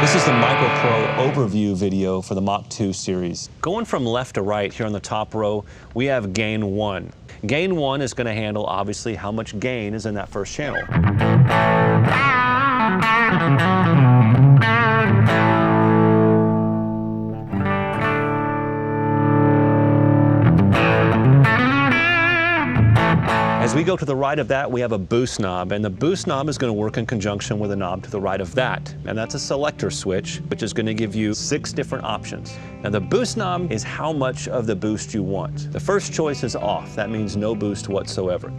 This is the MicroPro overview video for the Mach 2 series. Going from left to right here on the top row, we have gain 1. Gain 1 is going to handle, obviously, how much gain is in that first channel. As we go to the right of that, we have a boost knob, and the boost knob is going to work in conjunction with a knob to the right of that. And that's a selector switch, which is going to give you 6 different options. Now the boost knob is how much of the boost you want. The first choice is off. That means no boost whatsoever.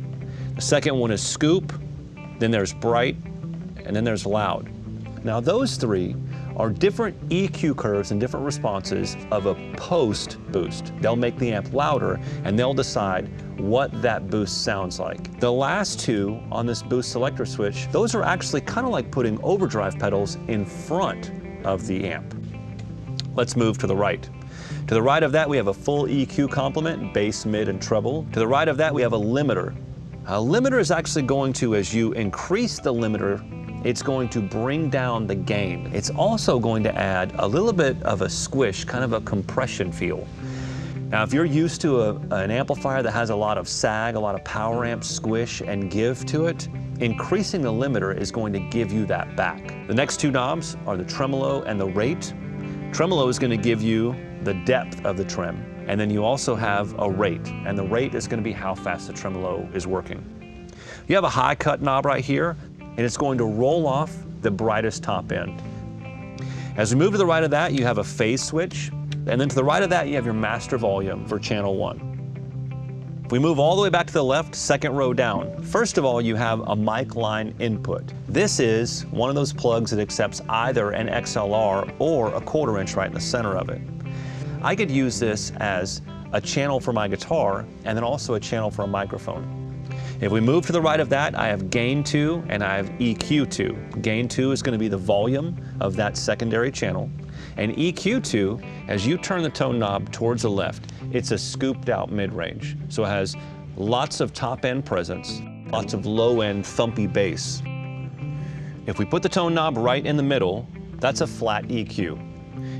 The second one is scoop, then there's bright, and then there's loud. Now those 3 are different EQ curves and different responses of a post boost. They'll make the amp louder, and they'll decide what that boost sounds like. The last 2 on this boost selector switch, those are actually kind of like putting overdrive pedals in front of the amp. Let's move to the right. To the right of that, we have a full EQ complement, bass, mid, and treble. To the right of that, we have a limiter. A limiter is actually going to, as you increase the limiter, it's going to bring down the gain. It's also going to add a little bit of a squish, kind of a compression feel. Now, if you're used to an amplifier that has a lot of sag, a lot of power amp squish and give to it, increasing the limiter is going to give you that back. The next 2 knobs are the tremolo and the rate. Tremolo is going to give you the depth of the trem, and then you also have a rate, and the rate is going to be how fast the tremolo is working. You have a high cut knob right here, and it's going to roll off the brightest top end. As we move to the right of that, you have a phase switch, and then to the right of that, you have your master volume for channel 1. If we move all the way back to the left, second row down, first of all, you have a mic line input. This is one of those plugs that accepts either an XLR or a 1/4 inch right in the center of it. I could use this as a channel for my guitar, and then also a channel for a microphone. If we move to the right of that, I have gain 2 and I have EQ2. Gain 2 is going to be the volume of that secondary channel. And EQ2, as you turn the tone knob towards the left, it's a scooped out mid-range. So it has lots of top end presence, lots of low end thumpy bass. If we put the tone knob right in the middle, that's a flat EQ.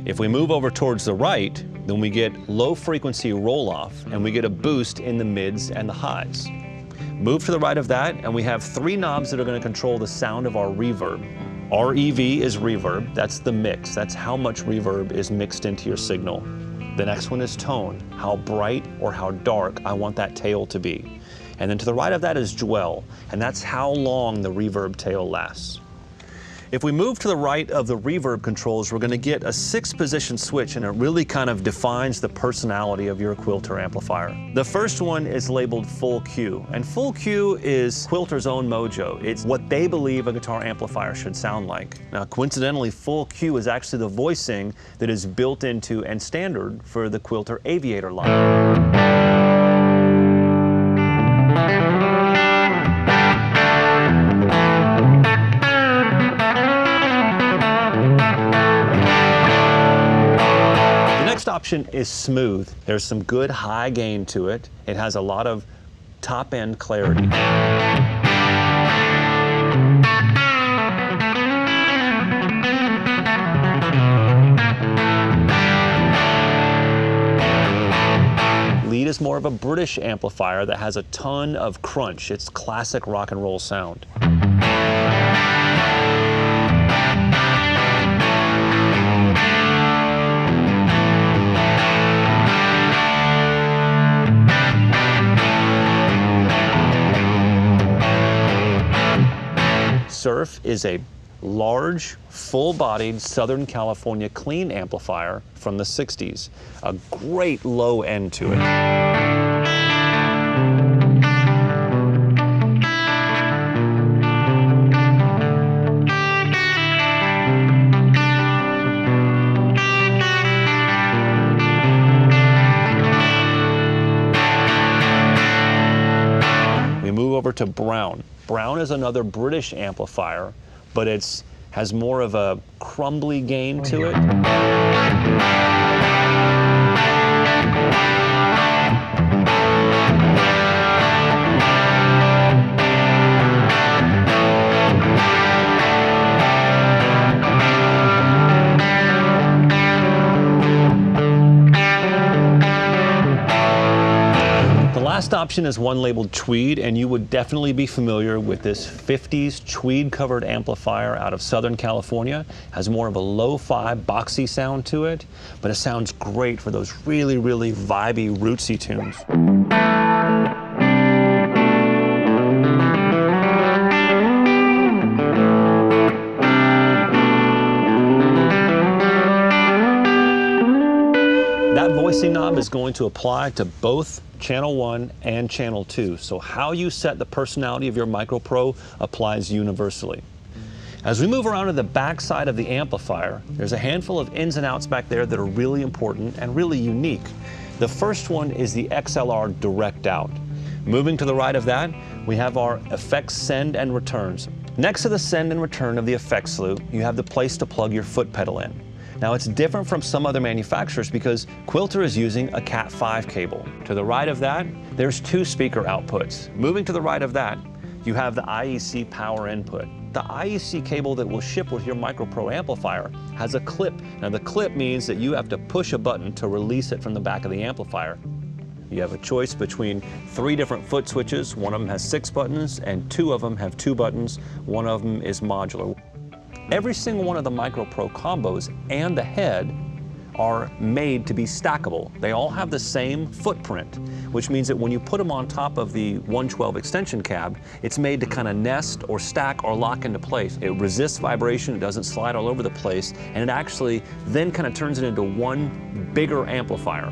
If we move over towards the right, then we get low frequency roll off, and we get a boost in the mids and the highs. Move to the right of that, and we have 3 knobs that are going to control the sound of our reverb. REV is reverb, that's the mix, that's how much reverb is mixed into your signal. The next one is tone, how bright or how dark I want that tail to be. And then to the right of that is dwell, and that's how long the reverb tail lasts. If we move to the right of the reverb controls, we're going to get a 6-position switch, and it really kind of defines the personality of your Quilter amplifier. The first one is labeled full Q, and full Q is Quilter's own mojo. It's what they believe a guitar amplifier should sound like. Now, coincidentally, full Q is actually the voicing that is built into and standard for the Quilter Aviator line. Option is smooth. There's some good high gain to it. It has a lot of top end clarity. Lead is more of a British amplifier that has a ton of crunch. It's classic rock and roll sound. Surf is a large, full-bodied Southern California clean amplifier from the 60s. A great low end to it. We move over to Brown. Brown is another British amplifier, but it has more of a crumbly gain to it. next option is one labeled Tweed, and you would definitely be familiar with this 50s Tweed covered amplifier out of Southern California. Has more of a lo-fi, boxy sound to it, but it sounds great for those really, really vibey, rootsy tunes. That voicing knob is going to apply to both channel 1 and channel 2. So how you set the personality of your MicroPro applies universally. As we move around to the back side of the amplifier, there's a handful of ins and outs back there that are really important and really unique. The first one is the XLR direct out. Moving to the right of that, we have our effects send and returns. Next to the send and return of the effects loop, you have the place to plug your foot pedal in. Now it's different from some other manufacturers because Quilter is using a Cat5 cable. To the right of that, there's 2 speaker outputs. Moving to the right of that, you have the IEC power input. The IEC cable that will ship with your MicroPro amplifier has a clip. Now the clip means that you have to push a button to release it from the back of the amplifier. You have a choice between 3 different foot switches. One of them has 6 buttons and 2 of them have 2 buttons. One of them is modular. Every single one of the MicroPro combos and the head are made to be stackable. They all have the same footprint, which means that when you put them on top of the 112 extension cab, it's made to kind of nest or stack or lock into place. It resists vibration, it doesn't slide all over the place, and it actually then kind of turns it into one bigger amplifier.